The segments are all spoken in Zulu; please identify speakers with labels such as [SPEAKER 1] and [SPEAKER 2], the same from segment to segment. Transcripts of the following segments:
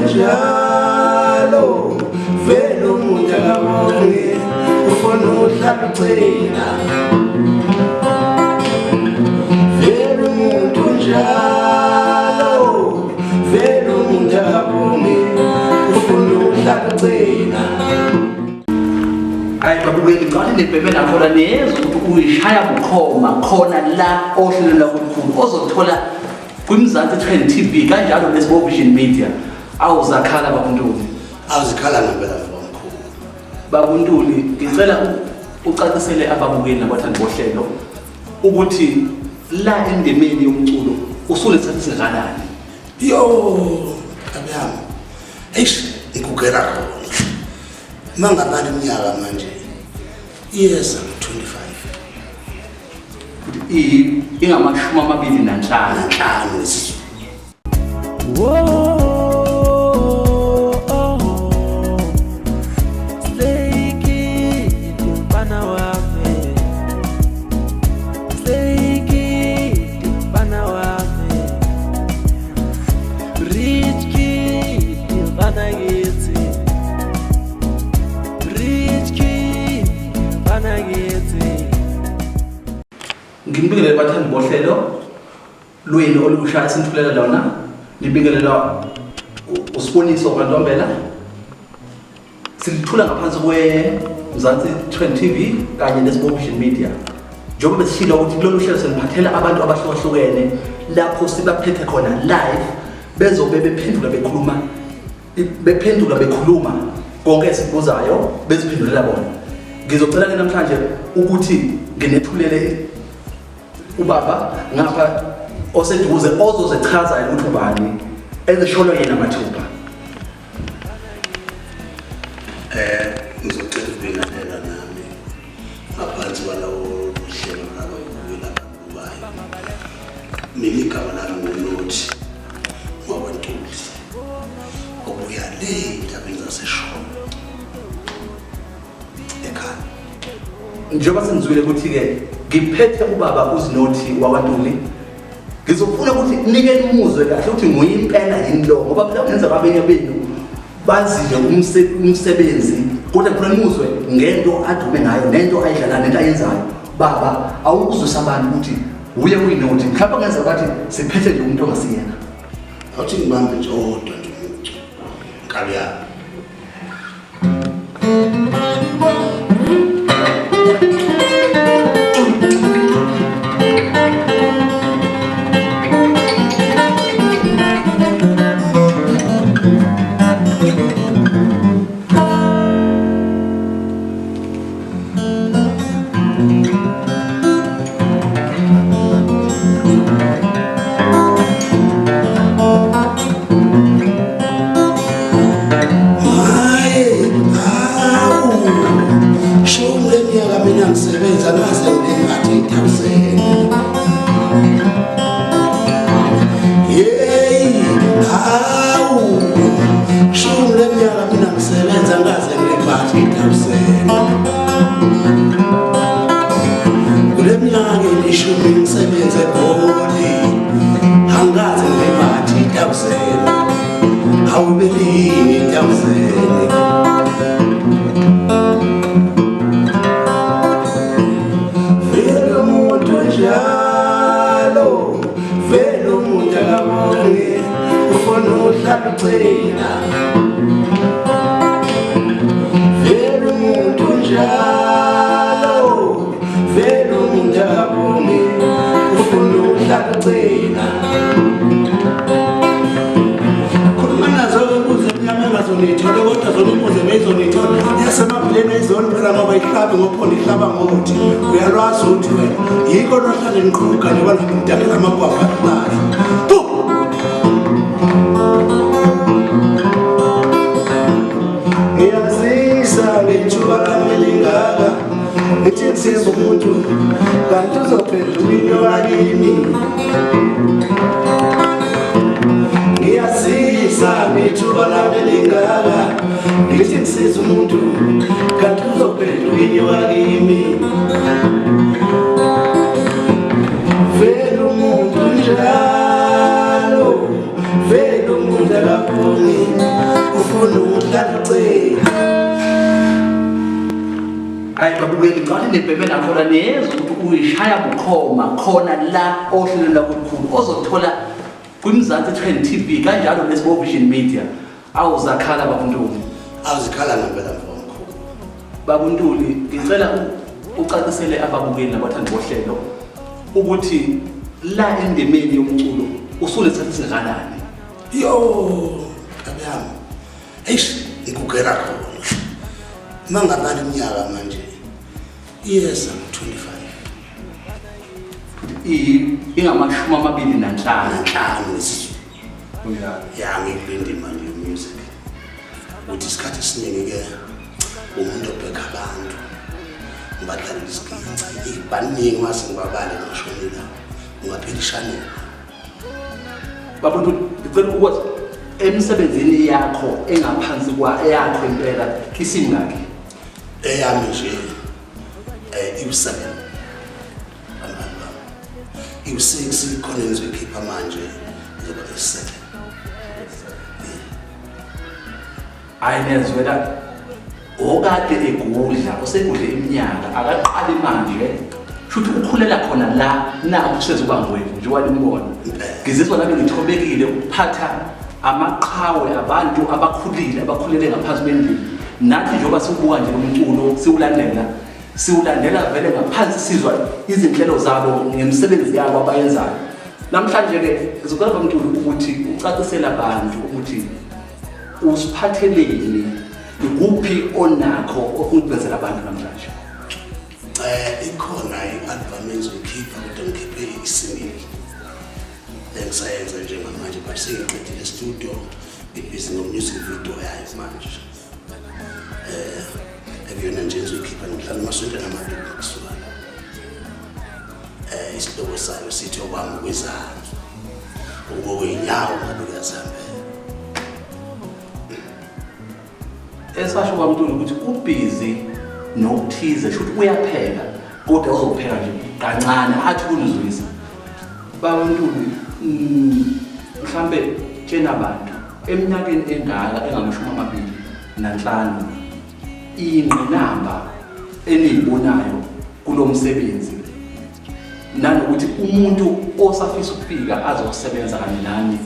[SPEAKER 1] njalo vele umuntu akabonge ufuna uhlakugcina vele umuntu njalo vele umuntu akabonge ufuna uhlakugcina.
[SPEAKER 2] Hayi babukeli ngicela nibhebe nakhona niyezwa ukuthi uyishaya bukhoma khona la ohlelo lakukhulu ozothola kwimzansi Trend TV kanjalo neSbo Vision Media awuzakhala babuNtuli
[SPEAKER 1] awuzikhala ngempela mfowethu
[SPEAKER 2] babuNtuli ngicela ucacisele ababukeli nabathandi bohlelo ukuthi la endemeni yomculo usulethatha singalani
[SPEAKER 1] yo abiyami eish ikugera khona mangabani iminyaka manje yes I'm 25
[SPEAKER 2] ingamashumi 25
[SPEAKER 1] lesizwe.
[SPEAKER 2] Ngibingelela bathandi bohlelo lwenu olushaya sinthulela lona ngibingelela usiboniso kwaNtombela silithula ngaphansi kweMzansi Trend TV kanye neSbo Vision Media njengoba besishilo ukuthi kulolu hlelo seniphathela abantu abahlukahlukene lapho sibaphethe khona live bezobe bephendula bekhuluma konke esibuzayo beziphendulela bona. Ngizocela ke namhlanje ukuthi nginethulele ubaba ngapha oseduze ozozechaza ukuthi ubani ezisholo yena mathupha.
[SPEAKER 1] Ngizocela ukubingelela nami ngaphansi kwalawo hlelo labo lapha kubayo. Mina igama lami nguNothi wakwantuli obuya le endabeni zasesholo ekhaya.
[SPEAKER 2] Njengoba sengizwile ukuthi ke ngiphethe ubaba uNothi wakwantuli ngizofuna ukuthi nike umuzwe kahle ukuthi nguye impela yini lo ngoba phela ngenza abanye benu bazile umsebenzi kodwa khona nimuzwe ngento adume ngayo nento ayidlala nento ayenzayo. Baba awukuzwisa abantu ukuthi uye uyiNothi mhlawumbe ngenza bathi siphethe nje umuntu ongasiyena
[SPEAKER 1] awuthi ngibambe nje odwa nje umuntu nkabi yami. Ngisebenza nase ngibathi ngiyawusela hawu shumi leminyaka mina ngisebenza ngaze ngibathi ngiyawusela kuleminyaka elishumi ngisebenza eGoli angaze ngibathi ngiyawusela hawu belini ngiyawusela. Njalo vele umuntu akabonge ufuna uhlakugcina vele umuntu njalo vele umuntu akabonge ufuna uhlakugcina. Khuluma nazo ukuze mnyama engazonithola kodwa zona ukuze beyizonithola yasemabhileni ayizona phela ngoba ihlabe ngophondo ihlaba ngokuthi uyalwazi ukuthi wena yiko nohlale niqhuka njengoba ngimdakela amagwava abayo ngiyazisa ngethuba lami lingaka ngithi ngisiza umuntu kanti uzophendula into yakini. Ngiyazisa ngethuba lami lingaka ngithi ngisiza umuntu kanti uzophendula into yakini. Vele umuntu njalo vele umuntu akabonge
[SPEAKER 2] babukeli ngathi nebheme nakhona niyezwa ukuthi uyishaya bukhoma khona la ohlelo lakukhulu ozothola kwimzansi 20 TV kanjalo neSbo Vision Media awuzakhala babuNtuli
[SPEAKER 1] awuzikhala ngempela mfowethu
[SPEAKER 2] babuNtuli ngicela ucacisele ababukeli nabathandi bohlelo ukuthi la endemeni yomculo usule isikhathi singakanani
[SPEAKER 1] yo kabiyami ikugera khona mangabali iminyaka manje yes I'm 25
[SPEAKER 2] ingamashumi amabili nanhlanu
[SPEAKER 1] lesizwe ya ngilinde manje music uthi isikhathi esiningi ke umuntu obheka abantu ngibadala isikhathi ibaningi mase ngibabale ngishonela ungaphilishana
[SPEAKER 2] babuNtuli ngicela ukuthi emsebenzini yakho engaphansi yakho impela isimngaki
[SPEAKER 1] eyami nje iwusebe iwu6 khona engizokhipha manje ngizoba esi7
[SPEAKER 2] ayinezwela okade egudla osegudle iminyaka akaqali manje futhi ukukhulela khona la naku sezoba ngwethu nje walimbona ngizizwa nami ngithobekile ukuphatha amaqhawe abantu abakhulile abakhulele ngaphansi kwendlela nathi njengoba sibuka nje umculo siwulandela vele ngaphansi sizwa izinhlelo zabo ngemsebenzi yabo abayenzayo namhlanje ke ngizocela babuNtuli ukuthi ucacisela abantu ukuthi usiphatheleni ikuphi onakho okuvezela abantu namhlanje
[SPEAKER 1] ikhona i-album engizokhipha kodwa ngikhiphe isingle engisayenza njengamanje but sengiqedile studio ibhizi no-music video yayo manje ekuyona nje engizokhipha ngihlala amasonto namabili kusuka isihloko sayo sithi obamba kwezandla ukweyinyawo ngabekazambe
[SPEAKER 2] esasho babuNtuli ukuthi ubhizi nokuthize futhi uyapheka kodwa uzopheka nje kancane athi kunizwisa babuNtuli mhlambe tshena abantu eminyakeni engaka engamashumi amabili nanhlanu ingqinamba eniyibonayo kulomsebenzi nanokuthi umuntu osafisa ukufika azosebenza kanye nani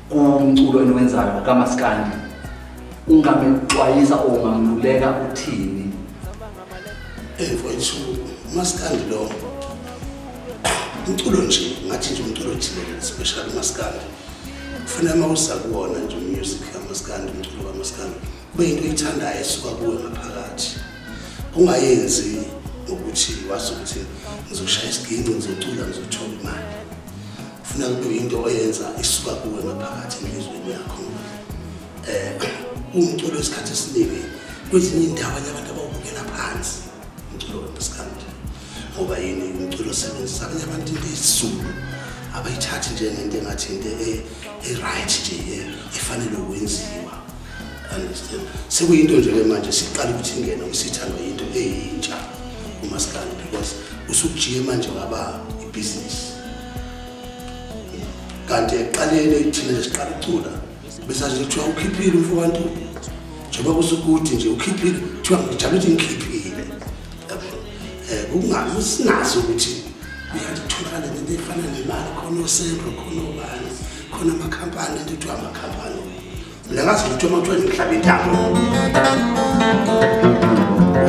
[SPEAKER 2] kumculo eniwenzayo kaMaskandi ungamexwayisa ongamluleka uthini
[SPEAKER 1] mfowethu Maskandi lo umculo nje ngathi nje umculo othile special Maskandi kufanele mawusa kuwona nje music kaMaskandi umculo kaMaskandi kube into oyithandayo esuka kuwe ngaphakathi ungayenzi ukuthi wasukuthi ngizoshaya isiginci ngizocula ngizothola imali kufanele kube into oyenza isuka kuwe ngaphakathi enhlizweni yakho umculo wesikhathi esiningi kwezinye indawo abantu abawubukela phansi umculo kaMaskandi ngoba yini umculo osebenzisa abanye abantu into esizulu abayithathi njengento engathi into right nje efanele ukwenziwa understand sekuyinto nje manje siqala ukuthi ingena umsithandwa into eyintsha uMaskandi because usukujiye manje waba ibusiness kanti eqaleni thina siqala ucula bese nje kuthiwa ukhiphile mfowethu njengoba kusukuthi nje ukhiphile kuthiwa ngijabule ukuthi ngikhiphile kungabe usinazo ukuthi uyatholakala into efana nemali khona osentro khona ubani khona amakhampani into kuthiwa amakhampani mina ngathi ukuthi uma kuthiwa ngihlaba intambo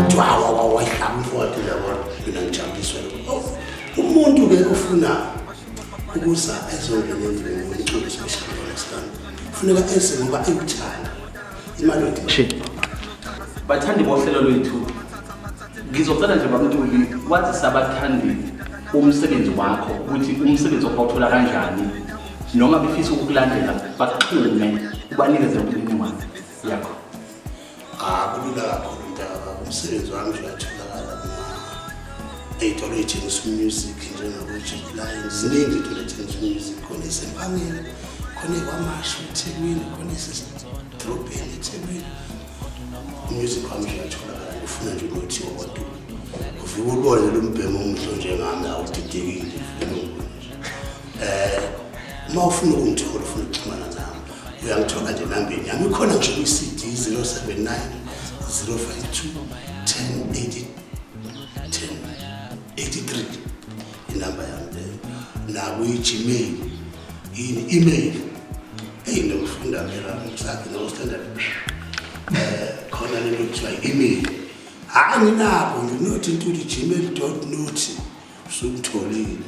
[SPEAKER 1] uthiwa wayihlaba mfowethu yabona mina ngijabuliswa umuntu ke ofuna ukuza ezongena endlini ngomculo special Maskandi kufuneka ese ngoba ekuthanda imali oyidinga
[SPEAKER 2] bathandi bohlelo lwethu ngizocela nje babuNtuli wazisa abathandi umsebenzi wakho ukuthi umsebenzi wakho uthola kanjani noma befisa ukukulandela baxhume ubanikeze umniningwane yakho
[SPEAKER 1] kulula kakhulu mntaka umsebenzi wami nje uyatholakala ey'tolo ey'thengisa music njengokuthi line ziningi iy'tolo ey'thengisa music khona eSempangeni khona eKwaMashu eThekwini khona esedrobheni eThekwini music wami nje uyatholakala ufuna nje ukuthi wodwa ufike ubone lo mbhemo omuhle njengami awudidekile uma ufuna ukungithola ufuna ukuxhumana nami uyangithola nje nambeni yami ikhona nje kwi-CD 079 052 1080 83 inamba yami leyo nabo i-Gmail email ngifunda phela ngisakhe no standard khona lento kuthiwa email anginabo nginothi ntuli@gmail.nothi usungitholile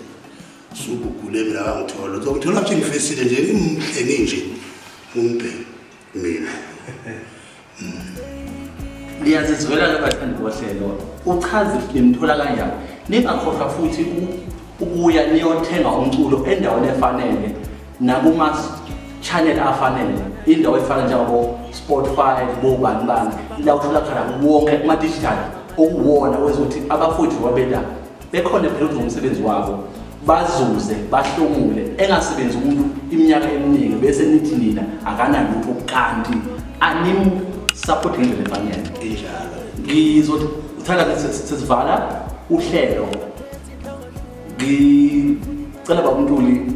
[SPEAKER 1] sukugule mina bangithola ngithola ukuthi ngifesile nje imhlenge nje umbheki mina
[SPEAKER 2] Liyazizwela labathandi bohlelo uchaze nimthola kanjani ningakhohlwa futhi ukuya niyothenga umculo endaweni efanele nakuma channel afanele indawo efana njengabo Spotify bobani la uthola khona wonke kuma digital okuwona wezokuthi abafundi wabela bekhona phela umsebenzi wabo bazuze bahlomule engasebenzi umuntu iminyaka eminingi bese nithi nina akanalutho kanti anim support ngendlela efanele
[SPEAKER 1] enjalo
[SPEAKER 2] ngizothi uthanda sesivala uhlelo ngicela babuNtuli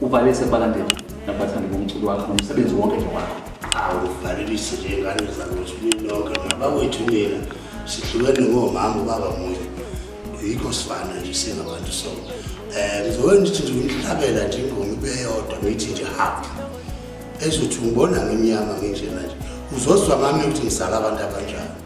[SPEAKER 2] uvalise balandeli nabathandi bomculo wakho nomsebenzi wonke nje wakho
[SPEAKER 1] awuvalelise nje ingane zakwethu lonke nabawethu mina sihlukene ngomama baba munye yikho sifana nje singabantu so ngizokwenza ukuthi nje umhlabela nje ingoma ibeyodwa ngithi nje happy ezothi ngibona ngemnyama nginjena nje uzozwa ngami ukuthi ngisala abantu abanjani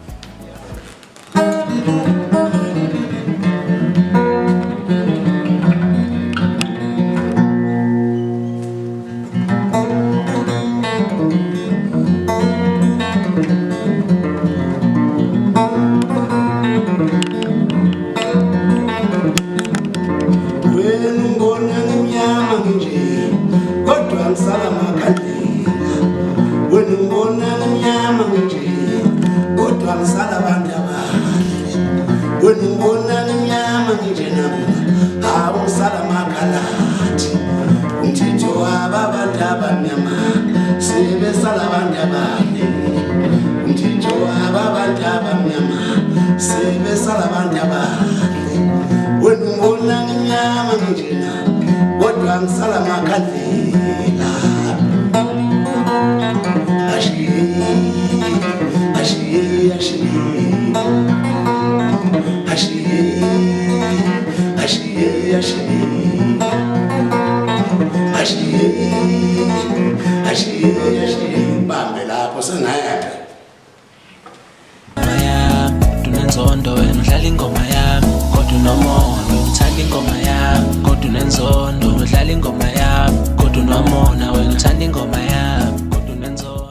[SPEAKER 3] Ingoma